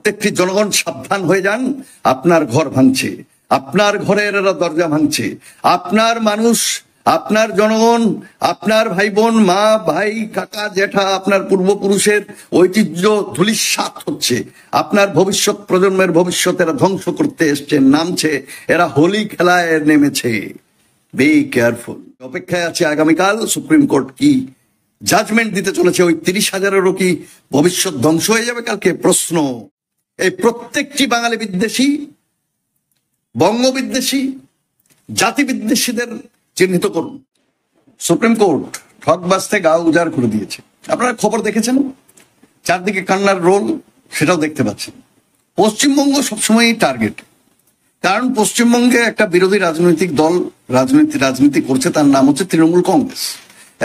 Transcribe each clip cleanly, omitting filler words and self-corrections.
প্রত্যেকটি জনগণ সাবধান হয়ে যান, আপনার ঘর ভাঙছে, আপনার ঘরের এরা দরজা ভাঙছে, আপনার মানুষ, আপনার জনগণ, আপনার ভাই বোন, মা ভাই কাকা জ্যাঠা, আপনার পূর্বপুরুষের ঐতিহ্য ধূলিসাৎ হচ্ছে, আপনার ভবিষ্যৎ প্রজন্মের ভবিষ্যৎ এরা ধ্বংস করতে এসছে, নামছে, এরা হোলি খেলায় নেমেছে। Be careful. অপেক্ষায় আছে আগামীকাল সুপ্রিম কোর্ট কি জাজমেন্ট দিতে চলেছে। ওই 30,000-এরও কি ভবিষ্যৎ ধ্বংস হয়ে যাবে কালকে? প্রশ্ন। এই প্রত্যেকটি বাঙালি বিদ্বেষী, বঙ্গ বিদ্বেষী, জাতি বিদ্বেষীদের চিহ্নিত করুন। সুপ্রিম কোর্ট ঠকবাজতে গা উজাড় করে দিয়েছে। আপনারা খবর দেখেছেন, চারদিকে কান্নার রোল, সেটাও দেখতে পাচ্ছেন। পশ্চিমবঙ্গ সবসময়ই টার্গেট, কারণ পশ্চিমবঙ্গে একটা বিরোধী রাজনৈতিক দল রাজনীতি করছে, তার নাম হচ্ছে তৃণমূল কংগ্রেস,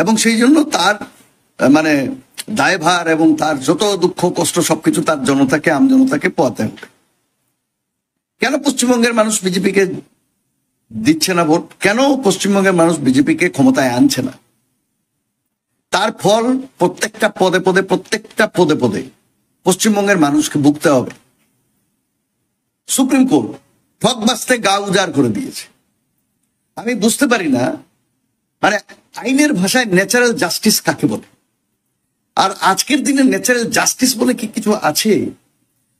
এবং সেই জন্য তার মানে দায়ভার এবং তার যত দুঃখ কষ্ট সবকিছু তার জনতাকে, আমজনতাকে পোয়াতে হবে। কেন পশ্চিমবঙ্গের মানুষ বিজেপিকে দিচ্ছে না ভোট? কেন পশ্চিমবঙ্গের মানুষ বিজেপিকে ক্ষমতায় আনছে না? তার ফল প্রত্যেকটা পদে পদে পশ্চিমবঙ্গের মানুষকে ভুগতে হবে। সুপ্রিম কোর্ট ঠকবাজতে গা উজাড় করে দিয়েছে। আমি বুঝতে পারি না, মানে আইনের ভাষায় ন্যাচারাল জাস্টিস কাকে বলে? আর আজকের দিনে ন্যাচারাল জাস্টিস বলে কি কিছু আছে?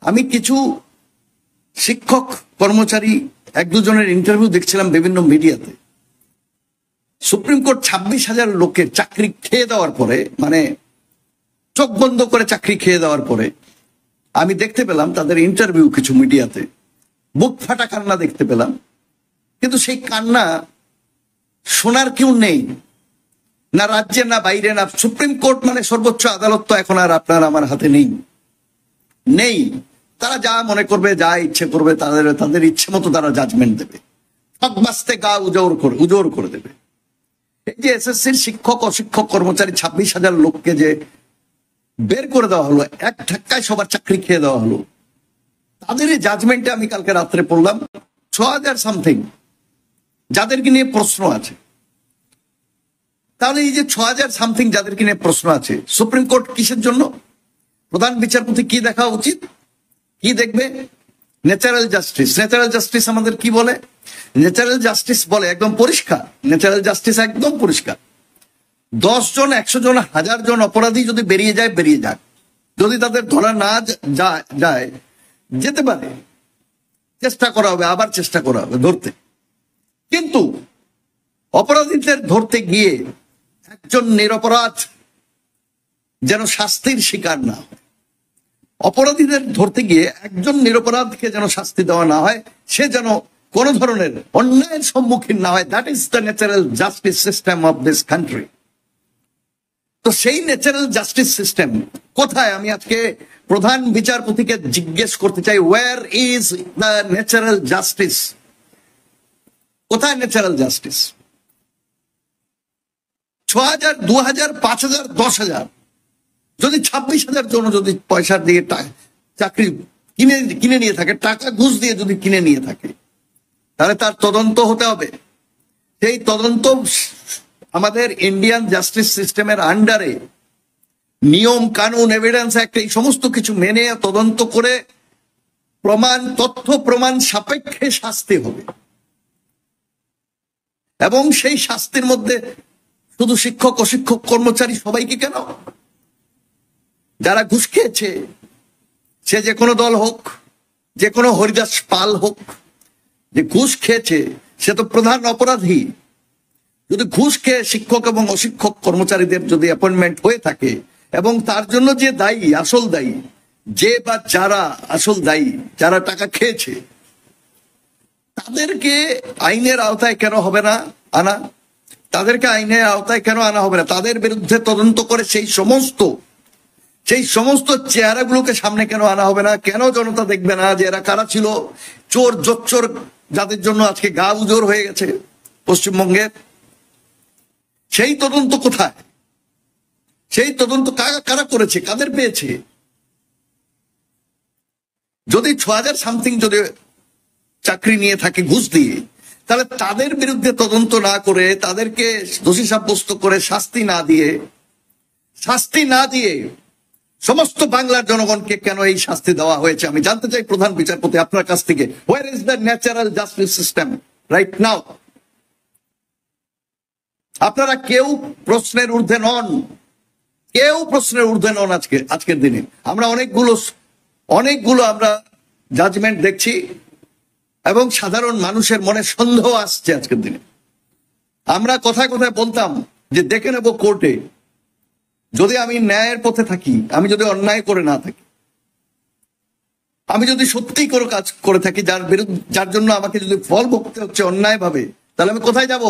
আমি কিছু শিক্ষক কর্মচারী এক দুজনের ইন্টারভিউ দেখছিলাম বিভিন্ন মিডিয়াতে। সুপ্রিম কোর্ট 26,000 লোকের চাকরি খেয়ে দেওয়ার পরে, মানে চোখ বন্ধ করে চাকরি খেয়ে দেওয়ার পরে আমি দেখতে পেলাম তাদের ইন্টারভিউ কিছু মিডিয়াতে, বুক ফাটা কান্না দেখতে পেলাম। কিন্তু সেই কান্না শোনার কেউ নেই, না রাজ্যে না বাইরে, না সুপ্রিম কোর্ট মানে সর্বোচ্চ আদালত তো এখন আর আপনার আমার হাতে নেই। তারা যা মনে করবে, যা ইচ্ছে করবে, তাদের ইচ্ছে মতো তারা জাজমেন্ট দেবে, ঠকবাজতে গা উজোর করে দেবে। এই যে এসএসসির শিক্ষক অশিক্ষক কর্মচারী 26,000 লোককে যে বের করে দেওয়া হলো, এক ধাক্কায় সবার চাকরি খেয়ে দেওয়া হলো, তাদের এই জাজমেন্টে আমি কালকে রাত্রে পড়লাম 6,000 সামথিং যাদেরকে নিয়ে প্রশ্ন আছে। তাহলে এই যে 6,000 সামথিং যাদেরকে নিয়ে প্রশ্ন আছে, সুপ্রিম কোর্ট কিসের জন্য? প্রধান বিচারপতি কি দেখা উচিত, কি দেখবে? Natural justice. ন্যাচারাল জাস্টিস আমাদের কি বলে? ন্যাচারাল জাস্টিস বলে একদম পরিষ্কার, ন্যাচারাল জাস্টিস একদম পরিষ্কার, 10 জন 100 জন 1000 জন অপরাধী যদি বেরিয়ে যাক, যদি তাদের ধরা না যায়, যেতে পারে, চেষ্টা করা হবে, আবার চেষ্টা করা হবে ধরতে। কিন্তু অপরাধীদের ধরতে গিয়ে একজন নিরপরাধ যেন শাস্তির শিকার না হয়, অপরাধীদের ধরতে গিয়ে একজন নিরপরাধকে যেন শাস্তি দেওয়া না হয়, সে যেন কোন ধরনের অন্যায়ের সম্মুখীন না হয়। That is the natural justice system of this country. তো সেই ন্যাচারাল জাস্টিস সিস্টেম কোথায়? আমি আজকে প্রধান বিচারপতিকে জিজ্ঞেস করতে চাই, where is the natural justice? কোথায় ন্যাচারাল জাস্টিস? 6,000, 2,000, 5,000, 10,000 যদি 26,000 জন যদি পয়সা দিয়ে চাকরি কিনে নিয়ে থাকে, টাকা ঘুষ দিয়ে যদি কিনে নিয়ে থাকে, তাহলে তার তদন্ত হতে হবে। সেই তদন্ত আমাদের ইন্ডিয়ান জাস্টিস সিস্টেমের আন্ডারে নিয়ম কানুন, এভিডেন্স অ্যাক্ট, এই সমস্ত কিছু মেনে তদন্ত করে তথ্য প্রমাণ সাপেক্ষে শাস্তি হবে। এবং সেই শাস্তির মধ্যে শুধু শিক্ষক অশিক্ষক কর্মচারী সবাইকে কেন? যারা ঘুষ খেয়েছে, সে যে কোনো দল হোক, যে কোনো হরিদাস পাল হোক, যে ঘুষ খেয়েছে সে তো প্রধান অপরাধী। যদি ঘুষ খেয়ে শিক্ষক এবং অশিক্ষক কর্মচারীদের যদি অ্যাপয়েন্টমেন্ট হয়ে থাকে, এবং তার জন্য যে দায়ী, আসল দায়ী, যে বা যারা আসল দায়ী, যারা টাকা খেয়েছে, তাদেরকে আইনের আওতায় কেন হবে না আনা? তাদেরকে আইনের আওতায় কেন আনা হবে না? তাদের বিরুদ্ধে তদন্ত করে সেই সমস্ত চেহারাগুলোকে সামনে কেন আনা হবে না? কেন জনতা দেখবে না যে এরা কারা ছিল? চোর জোচ্চোর যাদের জন্য আজকে গা উজোর হয়ে গেছে পশ্চিমবঙ্গের, সেই তদন্ত কোথায়? সেই তদন্ত কারা করেছে, কাদের পেয়েছে? যদি 6,000 সামথিং যদি চাকরি নিয়ে থাকে ঘুষ দিয়ে, তাহলে তাদের বিরুদ্ধে তদন্ত না করে, তাদেরকে দোষী সাব্যস্ত করে শাস্তি না দিয়ে সমস্ত বাংলার জনগণকে কেন এই শাস্তি দেওয়া হয়েছে আমি জানতে চাই প্রধান বিচারপতি আপনার কাছ থেকে। Where is the natural justice system right now? আপনারা কেউ প্রশ্নের ঊর্ধ্বে নন, কেউ প্রশ্নের ঊর্ধ্বে নন। আজকের দিনে আমরা অনেকগুলো আমরা জাজমেন্ট দেখছি এবং সাধারণ মানুষের মনে সন্দেহ আসছে আজকের দিনে। আমরা কথায় কথায় বলতাম যে দেখে নেব কোর্টে, যদি আমি ন্যায়ের পথে থাকি, আমি যদি অন্যায় করে না থাকি, আমি যদি সত্যি কোনো কাজ করে থাকি যার জন্য আমাকে যদি ফল ভুগতে হচ্ছে অন্যায় ভাবে, তাহলে আমি কোথায় যাব?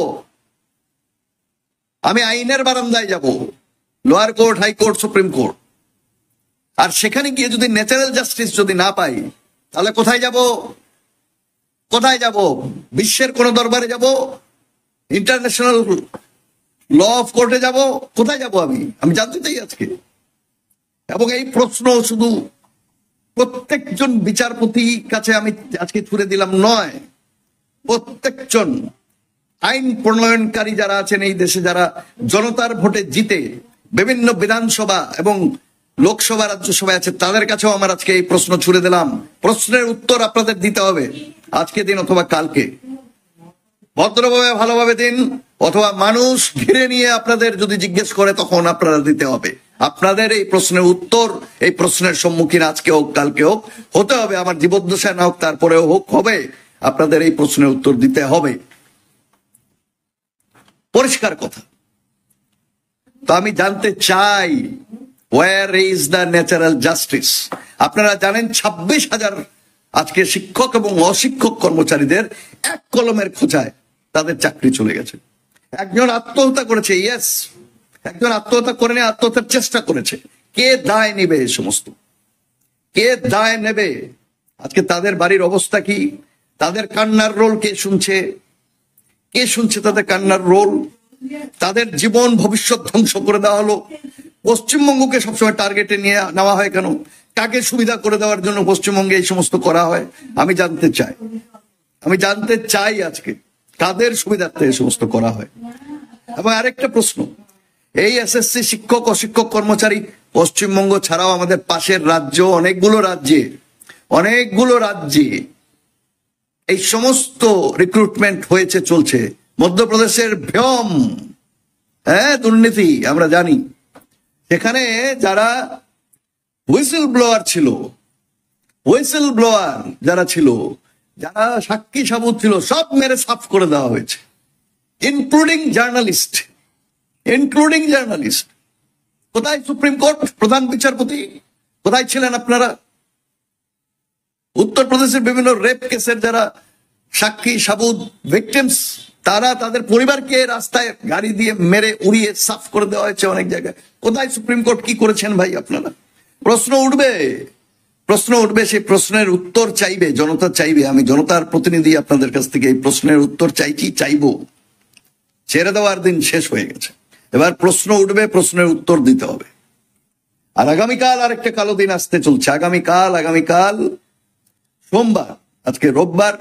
আমি আইনের বারান্দায় যাব, lower court, high court, supreme court. আর সেখানে গিয়ে যদি ন্যাচারাল জাস্টিস যদি না পাই, তাহলে কোথায় যাব? কোথায় যাব? বিশ্বের কোন দরবারে যাব? ইন্টারন্যাশনাল ল অফ কোর্টে যাব? কোথায় যাব? আমি জানতে চাই আজকে। এবং এই প্রশ্ন শুধু প্রত্যেকজন বিচারপতির কাছে আমি আজকে ছুড়ে দিলাম নয়, প্রত্যেকজন আইন প্রণয়নকারী যারা আছেন এই দেশে, যারা জনতার ভোটে জিতে বিভিন্ন বিধানসভা এবং লোকসভা, রাজ্যসভায় আছে, তাদের কাছেও আমার আজকে এই প্রশ্ন ছুড়ে দিলাম। প্রশ্নের উত্তর আপনাদের দিতে হবে আজকে দিন অথবা কালকে, ভদ্রভাবে ভালোভাবে দিন, অথবা মানুষ ঘিরে নিয়ে আপনাদের যদি জিজ্ঞেস করে তখন আপনারা দিতে হবে। আপনাদের এই প্রশ্নের উত্তর, এই প্রশ্নের সম্মুখীন আজকে হোক কালকে হোক হতে হবে। আমার জীবদ্দশায় না হোক, তারপরেও হবে, আপনাদের এই প্রশ্নের উত্তর দিতে হবে। পরিষ্কার কথা। তো আমি জানতে চাই, where is the natural justice? আপনারা জানেন 26,000 আজকে শিক্ষক এবং অশিক্ষক কর্মচারীদের এক কলমের খোঁচায় তাদের চাকরি চলে গেছে। একজন আত্মহত্যা করেছে, ইয়েস, একজন আত্মহত্যা করে নিয়ে আত্মহত্যার চেষ্টা করেছে। কে দায় নেবে? এই সমস্ত কে দায় নেবে? আজকে তাদের বাড়ির অবস্থা কি? তাদের কান্নার রোল কে শুনছে? কে শুনছে তাদের কান্নার রোল? তাদের জীবন ভবিষ্যৎ ধ্বংস করে দেওয়া হলো। পশ্চিমবঙ্গকে সবসময় টার্গেটে নিয়ে নেওয়া হয় কেন? কাকে সুবিধা করে দেওয়ার জন্য পশ্চিমবঙ্গে এই সমস্ত করা হয়? আমি জানতে চাই আজকে কাদের সুবিধার্থে এই সমস্ত করা হয়। এবং আরেকটা প্রশ্ন, এই এসএসসি শিক্ষক অশিক্ষক কর্মচারী পশ্চিমবঙ্গ ছাড়াও আমাদের পাশের রাজ্য, অনেকগুলো রাজ্যে এই সমস্ত রিক্রুটমেন্ট হয়েছে, চলছে। মধ্যপ্রদেশের ভ্যম, দুর্নীতি আমরা জানি। সেখানে যারা হুইসেল ব্লোয়ার যারা ছিল, যারা সাক্ষী সাবুত ছিল, সব মেরে সাফ করে দেওয়া হয়েছে, ইনক্লুডিং জার্নালিস্ট। কোথায় সুপ্রিম কোর্ট, প্রধান বিচারপতি? কোথায় ছিলেন আপনারা? উত্তরপ্রদেশের বিভিন্ন রেপ কেসের যারা সাক্ষী সাবুত, ভিকটিমস, তারা তাদের পরিবারকে রাস্তায় গাড়ি দিয়ে মেরে উড়িয়ে সাফ করে দেওয়া হয়েছে অনেক জায়গায়। কোথায় সুপ্রিম কোর্ট? কি করেছেন ভাই আপনারা? প্রশ্ন উঠবে, সেই প্রশ্নের উত্তর চাইবে জনতা, চাইবে। আমি জনতার প্রতিনিধি, আপনাদের কাছ থেকে এই প্রশ্নের উত্তর চাইবো। ছেড়ে দেওয়ার দিন শেষ হয়ে গেছে, এবার প্রশ্ন উঠবে, প্রশ্নের উত্তর দিতে হবে। আর আগামীকাল আরেকটা কালো দিন আসতে চলছে। আগামীকাল সোমবার, আজকে রোববার,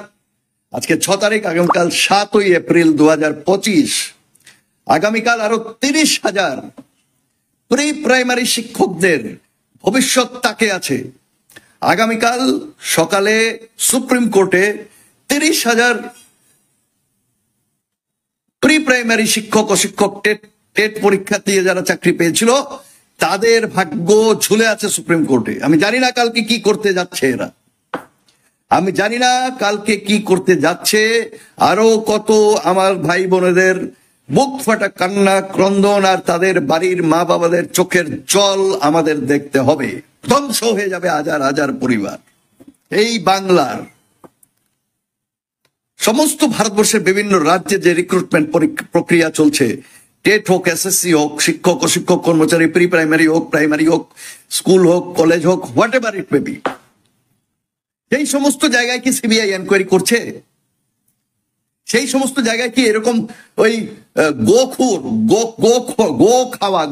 আজকে 6 তারিখ, আগামীকাল 7ই এপ্রিল 2025। আগামীকাল আরো 30,000 প্রি প্রাইমারি শিক্ষকদের ভবিষ্যৎ তাকে আছে। আগামীকাল সকালে সুপ্রিম কোর্টে 30,000 প্রি প্রাইমারি শিক্ষক অশিক্ষক টেট পরীক্ষা দিয়ে যারা চাকরি পেয়েছিল, তাদের ভাগ্য ঝুলে আছে সুপ্রিম কোর্টে। আমি জানি না কালকে কি করতে যাচ্ছে এরা, আরো কত আমার ভাই বোনেদের বুক ফাটা কান্না ক্রন্দন, আর তাদের বাড়ির মা বাবাদের চোখের জল আমাদের দেখতে হবে। ধ্বংস হয়ে যাবে হাজার পরিবার। এই বাংলার সমস্ত ভারতবর্ষের বিভিন্ন রাজ্যে যে রিক্রুটমেন্ট প্রক্রিয়া চলছে, টেট হোক, এসএসসি হোক, শিক্ষক অশিক্ষক কর্মচারী, প্রি প্রাইমারি হোক, প্রাইমারি হোক, স্কুল হোক, কলেজ হোক, what ever it may be, সেই সমস্ত জায়গায় কি সিবিআই এনকোয়ারি করছে? সেই সমস্ত জায়গায় কি এরকম ওই গো খাওয়া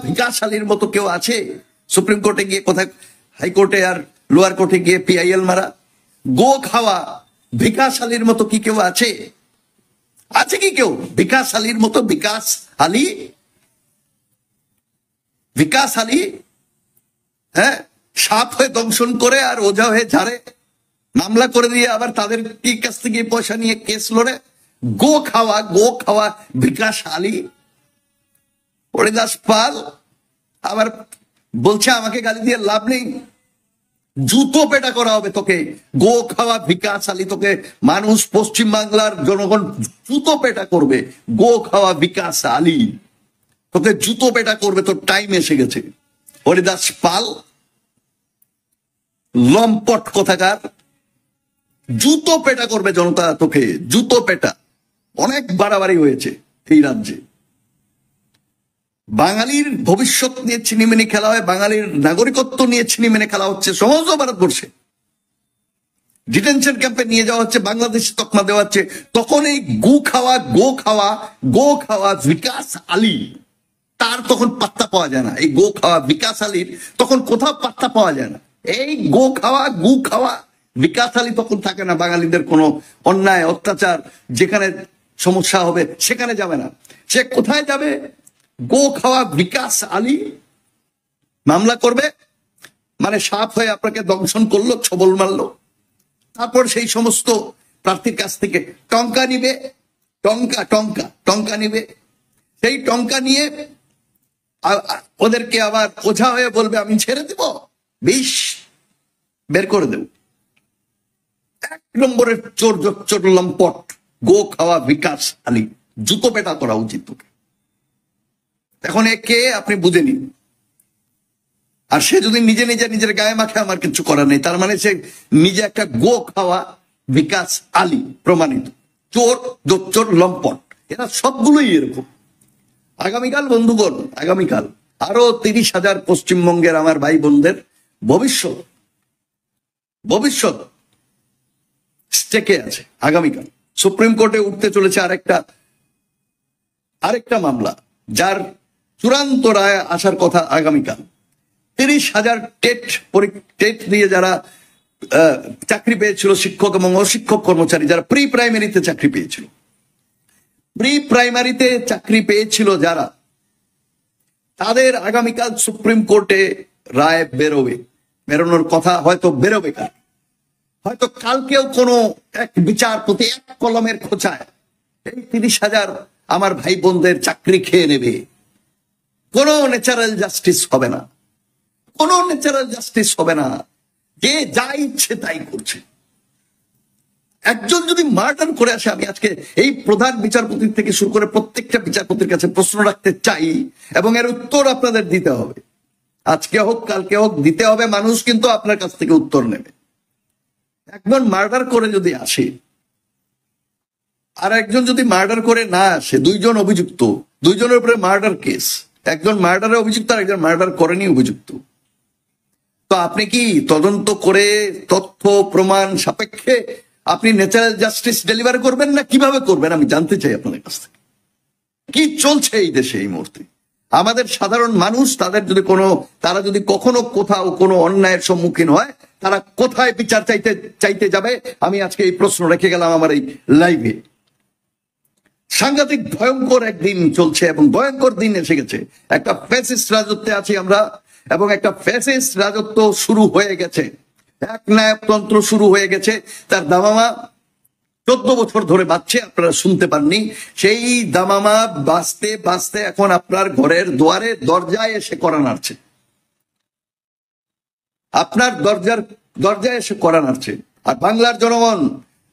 ভিকাশালীর মতো কেউ আছে সুপ্রিম কোর্টে গিয়ে, কোথায় হাইকোর্টে আর লোয়ার কোর্টে গিয়ে পিআইএল মারা? গো খাওয়া ভিকাশালীর মতো কি কেউ আছে? আছে কি কেউ বিকাশ আলীর মতো? বিকাশ আলী, বিকাশ আলী, হ্যাঁ, সাপ হয়ে দংশন করে আর ওঝা হয়ে ঝাড়ে, মামলা করে দিয়ে আবার তাদের কি কাছ থেকে পয়সা নিয়ে কেস লড়ে। গো খাওয়া বিকাশ আলী। হরিদাস পাল আবার বলছে আমাকে গালি দিয়ে লাভ নেই, জুতো পেটা করা হবে তোকে। গো খাওয়া বিকাশ আলী, তোকে মানুষ, পশ্চিম বাংলার জনগণ জুতো পেটা করবে। গো খাওয়া বিকাশ আলী, তোকে জুতো পেটা করবে, তোর টাইম এসে গেছে। হরিদাস পাল লম্পট কোথাকার, জুতো পেটা করবে জনতা তোকে, জুতো পেটা। অনেক বাড়াবাড়ি হয়েছে এই রাজ্যে। বাঙালির ভবিষ্যৎ নিয়ে ছিনিমিনি খেলা হয়, বাঙালির নাগরিকত্ব নিয়ে ছিনিমিনি খেলা হচ্ছে সমস্ত ভারতবর্ষে। ডিটেনশন ক্যাম্পে নিয়ে যাওয়া হচ্ছে, বাংলাদেশে তকমা দেওয়া হচ্ছে। তখন এই গো খাওয়া বিকাশ আলী, তার তখন পাত্তা পাওয়া যায় না। এই গো খাওয়া বিকাশ আলীর তখন কোথাও পাত্তা পাওয়া যায় না। এই গো খাওয়া বিকাশ আলী তখন থাকে না। বাঙালিদের কোনো অন্যায় অত্যাচার যেখানে সমস্যা হবে সেখানে যাবে না। সে কোথায় যাবে? গো খাওয়া বিকাশ আলী মামলা করবে, মানে সাপ হয়ে আপনাকে দংশন করলো, ছবল মারলো, তারপর সেই সমস্ত প্রার্থীর কাছ থেকে টঙ্কা নিবে, টঙ্কা নিবে। সেই টঙ্কা নিয়ে ওদেরকে আবার ওঝা হয়ে বলবে আমি ছেড়ে দেব, বিষ বের করে দেব। এক নম্বরের চোর লম্পট গো খাওয়া বিকাশ আলী, জুতো পেটা করা উচিত তোকে। এখন একে আপনি বুঝে নিন। আর সে যদি নিজের গায়ে মাখে, আমার কিছু করার নেই, তার মানে সে নিজে একটা গো খাওয়া বিকাশ আলী প্রমাণিত চোর লম্পট। এরা সবগুলোই এরকম। আগামীকাল বন্ধুগণ, আগামীকাল আরো 30,000 পশ্চিমবঙ্গের আমার ভাই বোনদের ভবিষ্যৎ স্টেকে আছে। আগামীকাল সুপ্রিম কোর্টে উঠতে চলেছে আরেকটা মামলা, যার চূড়ান্ত রায় আসার কথা আগামীকাল। 30,000 টেট দিয়ে যারা চাকরি পেয়েছিল, শিক্ষক এবং অশিক্ষক কর্মচারী যারা প্রি প্রাইমারিতে চাকরি পেয়েছিল যারা, তাদের আগামীকাল সুপ্রিম কোর্টে রায় বেরোনোর কথা। হয়তো বেরোবে কাল, হয়তো কালকেও কোনো এক বিচারপতি এক কলমের খোঁচায় এই 30,000 আমার ভাই বোনদের চাকরি খেয়ে নেবে। কোনো ন্যাচারাল জাস্টিস হবে না, যে যা ইচ্ছে তাই করছে। একজন যদি মার্ডার করে আসে, আমি আজকে এই প্রধান বিচারপতির থেকে শুরু করে প্রত্যেকটা বিচারপতির কাছে প্রশ্ন রাখতে চাই, এবং এর উত্তর আপনাদের দিতে হবে। আজকে হোক কালকে হোক দিতে হবে। মানুষ কিন্তু আপনার কাছ থেকে উত্তর নেবে। একজন মার্ডার করে যদি আসে, আর একজন যদি মার্ডার করে না আসে, দুইজন অভিযুক্ত, দুইজনের উপরে মার্ডার কেস, একজন মার্ডারে অভিযুক্ত আর একজন মার্ডার করেনি অভিযুক্ত, তো আপনি কি তদন্ত করে তথ্য প্রমাণ সাপেক্ষে আপনি ন্যাচারাল জাস্টিস ডেলিভার করবেন, না কিভাবে করবেন? আমি জানতে চাই আপনাদের কাছ থেকে কি চলছে এই দেশে এই মুহূর্তে। আমাদের সাধারণ মানুষ, তারা যদি কখনো কোথাও কোনো অন্যায়ের সম্মুখীন হয়, তারা কোথায় বিচার চাইতে যাবে? আমি আজকে এই প্রশ্ন রেখে গেলাম আমার এই লাইভে। সাংঘাতিক ভয়ঙ্কর একদিন চলছে এবং ভয়ঙ্কর দিন এসে গেছে। একটা ফ্যাসিস্ট রাজত্বে আছি আমরা, এবং একটা ফ্যাসিস্ট রাজত্ব শুরু হয়ে গেছে, এক নায়কতন্ত্র শুরু হয়ে গেছে। তার দামামা 14 বছর ধরে বাজছে, আপনারা শুনতে পাননি। সেই দামামা বাজতে বাজতে এখন আপনার ঘরের দরজায় এসে কড়া নাড়ছে, আপনার দরজায় এসে কড়া নাড়ছে। আর বাংলার জনগণ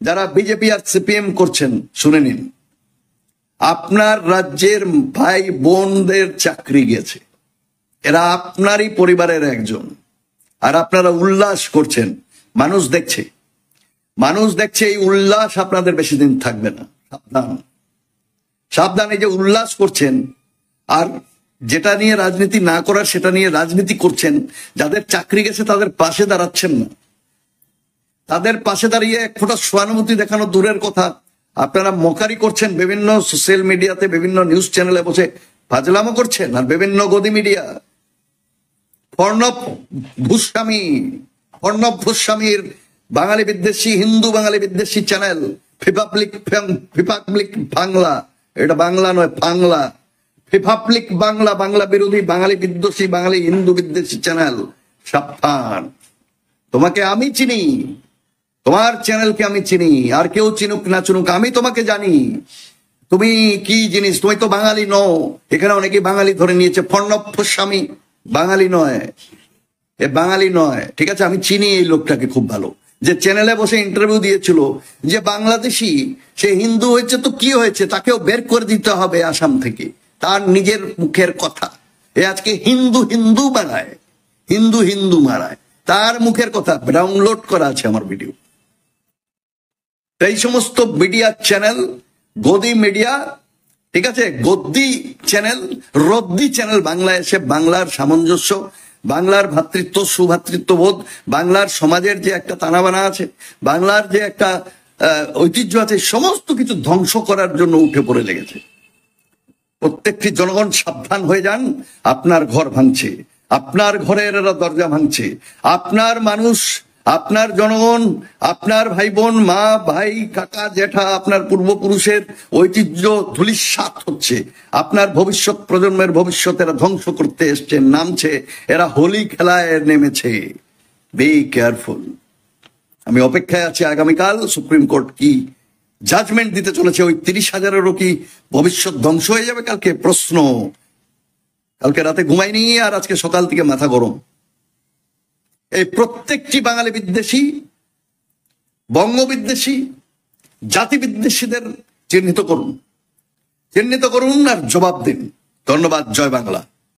যারা বিজেপি আর সিপিএম করছেন, শুনে নিন, আপনার রাজ্যের ভাই বোনদের চাকরি গেছে, এরা আপনারই পরিবারের একজন, আর আপনারা উল্লাস করছেন। মানুষ দেখছে এই উল্লাস আপনাদের বেশি দিন থাকবে না। সাবধান। এই যে উল্লাস করছেন, আর যেটা নিয়ে রাজনীতি না করার সেটা নিয়ে রাজনীতি করছেন, যাদের চাকরি গেছে তাদের পাশে দাঁড়াচ্ছেন না। তাদের পাশে দাঁড়িয়ে এক ফোঁটা সহানুভূতি দেখানো দূরের কথা, আপনারা মকারি করছেন। বিভিন্ন সোশ্যাল মিডিয়াতে, বিভিন্ন নিউজ চ্যানেলে বসে ফাজলামো করছেন। আর বিভিন্ন গদি মিডিয়া, অর্ণব গোস্বামীর বাঙালি বিদ্বেষী, হিন্দু বাঙালি বিদ্বেষী চ্যানেল ফিপাবলিক বাংলা, এটা বাংলা নয় বাংলা, ফিপাবলিক বাংলা, বাংলা বিরোধী, বাঙালি বিদ্বেষী, বাঙালি হিন্দু বিদ্বেষী চ্যানেল, সাবধান। তোমাকে আমি চিনি, তোমার চ্যানেলকে আমি চিনি, আর কেউ চিনুক না চিনুক আমি তোমাকে জানি। তুমি কি জিনিস, তুমি তো বাঙালি নও। এখানে অনেকে বাঙালি ধরে নিয়েছে, প্রণব স্বামী বাঙালি নয়, এ বাঙালি নয়, ঠিক আছে? আমি চিনি এই লোকটাকে খুব ভালো, যে চ্যানেলে বসে ইন্টারভিউ দিয়েছিল যে বাংলাদেশি, সে হিন্দু হয়েছে তো কি হয়েছে, তাকেও বের করে দিতে হবে আসাম থেকে। তার নিজের মুখের কথা, এ আজকে হিন্দু হিন্দু বানায়, হিন্দু হিন্দু মারায়, তার মুখের কথা ডাউনলোড করা আছে আমার ভিডিও। এই সমস্ত মিডিয়া চ্যানেল, গদি মিডিয়া, ঠিক আছে, গদ্দি চ্যানেল, রদ্দি চ্যানেল, বাংলায় এসে বাংলার সামঞ্জস্য, বাংলার ভ্রাতৃত্ব, সুভ্রাতৃত্ববোধ, বাংলার সমাজের যে একটা তানাবানা আছে, বাংলার যে একটা ঐতিহ্য আছে, সমস্ত কিছু ধ্বংস করার জন্য উঠে পড়ে লেগেছে। প্রত্যেকটি জনগণ সাবধান হয়ে যান, আপনার ঘর ভাঙছে, আপনার ঘরের এরা দরজা ভাঙছে, আপনার মানুষ, আপনার জনগণ, আপনার ভাই বোন, মা ভাই কাকা জেঠা, আপনার পূর্বপুরুষের ঐতিহ্য ধূলিসাৎ হচ্ছে। আপনার ভবিষ্যৎ প্রজন্মের ভবিষ্যৎ এরা ধ্বংস করতে এসছে, নামছে, এরা হোলি খেলায় নেমেছে। Be careful. আমি অপেক্ষায় আছি আগামীকাল সুপ্রিম কোর্ট কি জাজমেন্ট দিতে চলেছে। ওই 30,000-এরও কি ভবিষ্যৎ ধ্বংস হয়ে যাবে কালকে? প্রশ্ন। কালকে রাতে ঘুমাইনি, আর আজকে সকাল থেকে মাথা গরম। এই প্রত্যেকটি বাঙালি বিদ্বেষী, বঙ্গ বিদ্বেষী, জাতি বিদ্বেষীদের চিহ্নিত করুন, চিহ্নিত করুন আর জবাব দিন। ধন্যবাদ। জয় বাংলা।